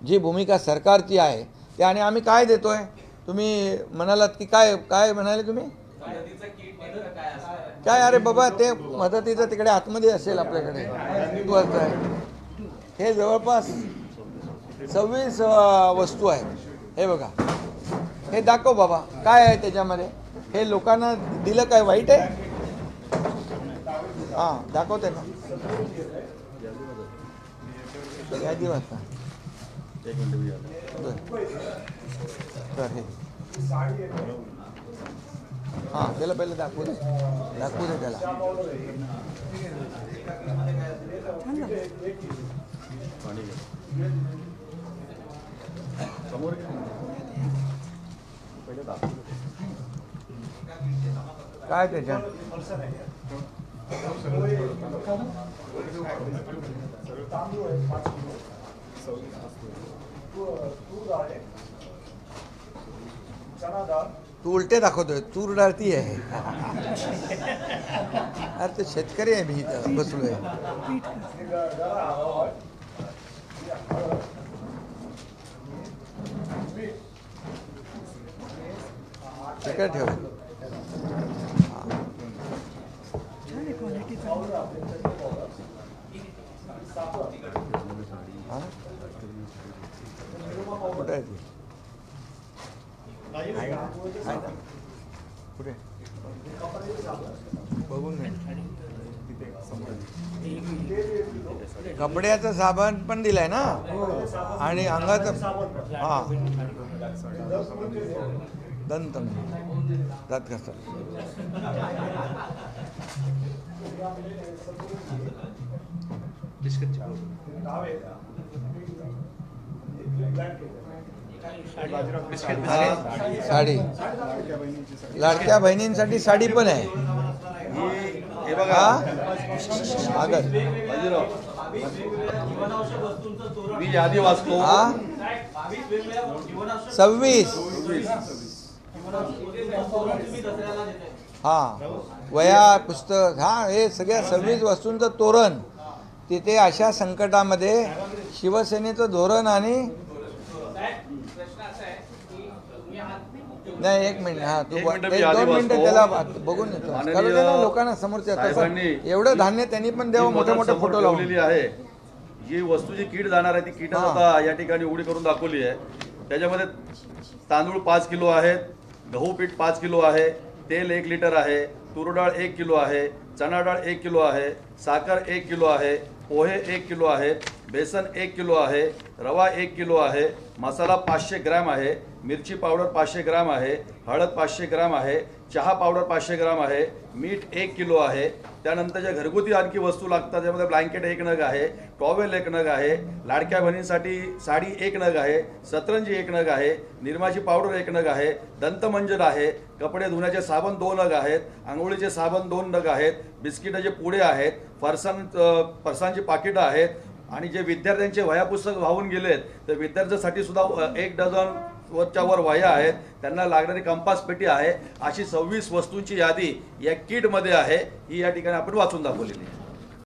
जी भूमिका सरकारची आहे ते, आणि आम्ही काय देतोय, तुम्ही म्हणालात की काय काय म्हणाले तुम्ही, काय अरे बाबा ते मदतीचं तिकडे आतमध्ये असेल आपल्याकडे, हे जवळपास 26 वस्तू आहेत. हे बघा, हे दाखव बाबा काय आहे त्याच्यामध्ये, हे लोकांना दिलं काय वाईट आहे? हां दाखवते ना, यादी वाजता तर हे हां त्याला पहिले दाखवू दे त्याला. काय त्याच्यात तू उलटे दाखवतोय, तूर डाळ ती आहे. अरे ते शेतकरी आहे, मी इथं बसलोय. तिकडे ठेव. कुठे आहे ती? कुठे बघून घे. कपड्याचं साबण पण दिलाय ना, आणि अंगाचं हा दंत दात घासतात. साडी, लाडक्या बहिणींसाठी साडी पण आहे. मी यादी वाचतो. 26 वया पुस्तक, हे सगळ्या 26 वस्तूंचं तोरण. तिथे अशा संकटामध्ये शिवसेनेचं धोरण आणि नाही, 1 मिनिट, तू 2 मिनिटं त्याला बघून येतो. लोकांना समोरच्या एवढं धान्य त्यांनी पण द्यावं, मोठे मोठे फोटो लावलेली आहे. जी वस्तू जी कीट जाणार आहे ती कीट आता या ठिकाणी उघडी करून दाखवली आहे. त्याच्यामध्ये तांदूळ 5 किलो आहेत, गहू पीठ 5 किलो आहे, तेल 1 लिटर आहे, तूर डाळ 1 किलो आहे, चणा डाळ 1 किलो आहे, साखर 1 किलो आहे, पोहे 1 किलो आहे, बेसन 1 किलो आहे, रवा 1 किलो आहे, मसाला 500 ग्रॅम आहे, मिरची पावडर 500 ग्रॅम आहे, हळद 500 ग्रॅम आहे, चहा पावडर 500 ग्रॅम आहे, मीठ 1 किलो आहे. त्यानंतर ज्या घरगुती आणखी वस्तू लागतात त्यामध्ये ब्लँकेट 1 नग आहे, टॉवेल 1 नग आहे, लाडक्या बहिणींसाठी साडी 1 नग आहे, सतरंजी 1 नग आहे, निरमाची पावडर 1 नग आहे, दंतमंजन आहे, कपडे धुण्याचे साबण 2 नग आहेत, आंघोळीचे साबण 2 नग आहेत, बिस्किटाचे पुडे आहेत, फरसांची पाकिटं आहेत, आणि जे विद्यार्थ्यांचे वह्या पुस्तक वाहून गेलेत तर विद्यार्थ्यांसाठी सुद्धा 1 डझन वरच्या वर वह्या आहेत, त्यांना लागणारी कंपास पेटी आहे. अशी 26 वस्तूंची यादी या किटमध्ये आहे. ही या ठिकाणी आपण वाचून दाखवलेली आहे.